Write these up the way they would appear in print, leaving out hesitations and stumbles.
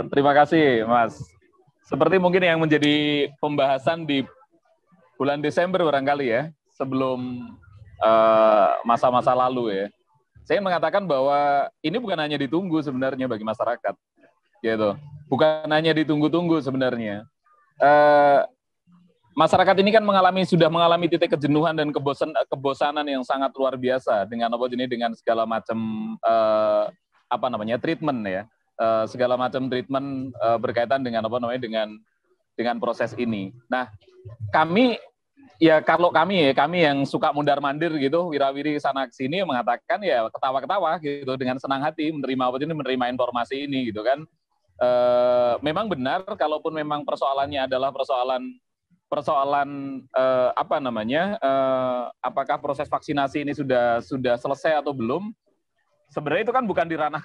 Terima kasih, Mas. Seperti mungkin yang menjadi pembahasan di bulan Desember barangkali ya, sebelum masa-masa lalu ya. Saya mengatakan bahwa ini bukan hanya ditunggu sebenarnya bagi masyarakat, gitu. Bukan hanya ditunggu-tunggu sebenarnya. Masyarakat ini kan sudah mengalami titik kejenuhan dan kebosanan yang sangat luar biasa dengan dengan segala macam treatment ya. Segala macam treatment berkaitan dengan dengan proses ini. Nah, kalau kami yang suka mundar-mandir gitu, wirawiri sana sini mengatakan ya ketawa-ketawa gitu dengan senang hati menerima informasi ini gitu kan. Memang benar, kalaupun memang persoalannya adalah persoalan apakah proses vaksinasi ini sudah selesai atau belum? Sebenarnya itu kan bukan di ranah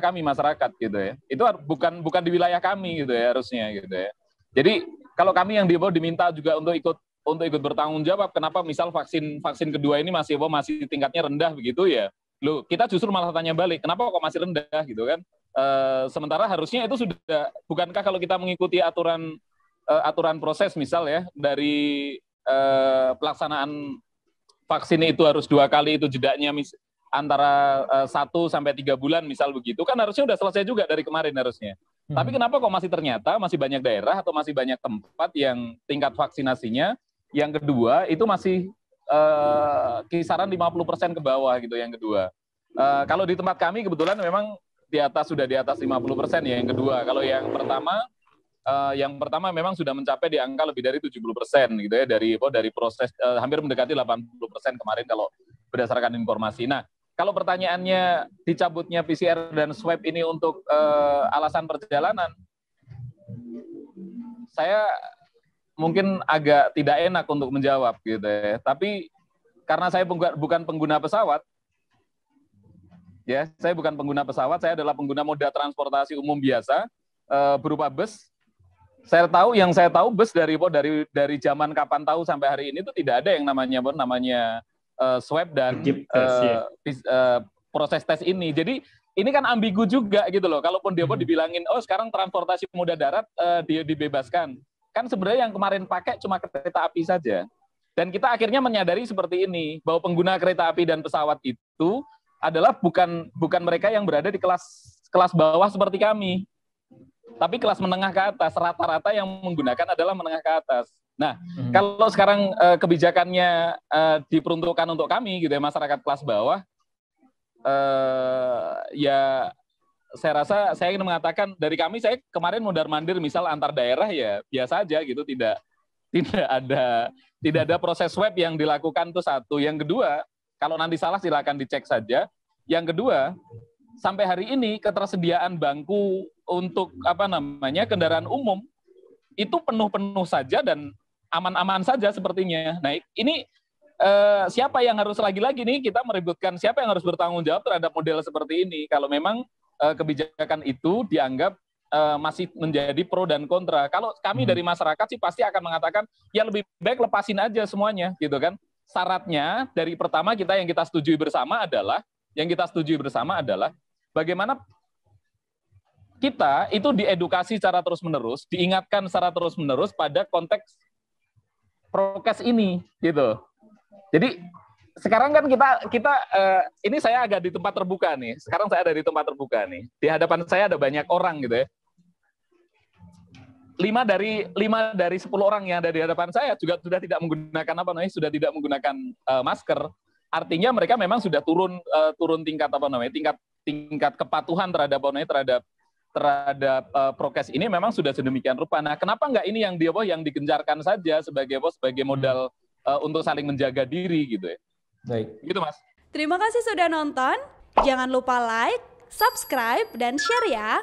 kami masyarakat gitu ya. Itu bukan di wilayah kami gitu ya harusnya gitu ya. Jadi kalau kami yang diminta juga untuk ikut bertanggung jawab, kenapa misal vaksin kedua ini masih tingkatnya rendah begitu ya? Loh, kita justru malah tanya balik, kenapa kok masih rendah gitu kan? Sementara harusnya itu sudah, bukankah kalau kita mengikuti aturan proses misal ya dari pelaksanaan vaksin itu harus 2 kali itu jedanya antara 1 sampai 3 bulan misal begitu, kan harusnya udah selesai juga dari kemarin harusnya. Tapi kenapa kok masih banyak daerah atau masih banyak tempat yang tingkat vaksinasinya yang kedua itu masih kisaran 50% ke bawah gitu yang kedua. Kalau di tempat kami kebetulan memang sudah di atas 50% ya yang kedua. Kalau yang pertama memang sudah mencapai di angka lebih dari 70% gitu ya dari proses hampir mendekati 80% kemarin kalau berdasarkan informasi. Nah, kalau pertanyaannya dicabutnya PCR dan swab ini untuk alasan perjalanan, saya mungkin agak tidak enak untuk menjawab gitu ya. Tapi karena saya bukan pengguna pesawat, ya saya bukan pengguna pesawat, saya adalah pengguna moda transportasi umum biasa berupa bus. Saya tahu bus dari zaman kapan tahu sampai hari ini itu tidak ada yang namanya swab dan proses tes ini. Jadi ini kan ambigu juga gitu loh. Kalaupun dia dibilangin, sekarang transportasi moda darat dia dibebaskan. Kan sebenarnya yang kemarin pakai cuma kereta api saja. Dan kita akhirnya menyadari seperti ini, bahwa pengguna kereta api dan pesawat itu adalah bukan mereka yang berada di kelas bawah seperti kami. Tapi kelas menengah ke atas, rata-rata yang menggunakan adalah menengah ke atas. Nah, kalau sekarang kebijakannya diperuntukkan untuk kami, gitu ya, masyarakat kelas bawah, ya saya rasa saya ingin mengatakan dari kami, saya kemarin mondar-mandir misal antar daerah ya biasa aja gitu, tidak ada proses swab yang dilakukan itu satu. Yang kedua, kalau nanti salah silakan dicek saja. Yang kedua, sampai hari ini ketersediaan bangku untuk kendaraan umum itu penuh saja dan aman-aman saja sepertinya. Nah, ini siapa yang harus lagi-lagi nih kita meributkan siapa yang harus bertanggung jawab terhadap model seperti ini kalau memang kebijakan itu dianggap masih menjadi pro dan kontra. Kalau kami dari masyarakat sih pasti akan mengatakan ya lebih baik lepasin aja semuanya gitu kan. Syaratnya dari pertama yang kita setujui bersama adalah bagaimana kita itu diedukasi secara terus-menerus, diingatkan secara terus-menerus pada konteks prokes ini, gitu. Jadi sekarang kan kita ini saya agak di tempat terbuka nih. Sekarang saya ada di tempat terbuka nih. Di hadapan saya ada banyak orang gitu ya. 5 dari 10 orang yang ada di hadapan saya juga sudah tidak menggunakan masker. Artinya mereka memang sudah turun tingkat tingkat kepatuhan terhadap prokes ini memang sudah sedemikian rupa. Nah, kenapa enggak ini yang digencarkan saja sebagai modal untuk saling menjaga diri gitu ya. Baik. Gitu, Mas. Terima kasih sudah nonton. Jangan lupa like, subscribe, dan share ya.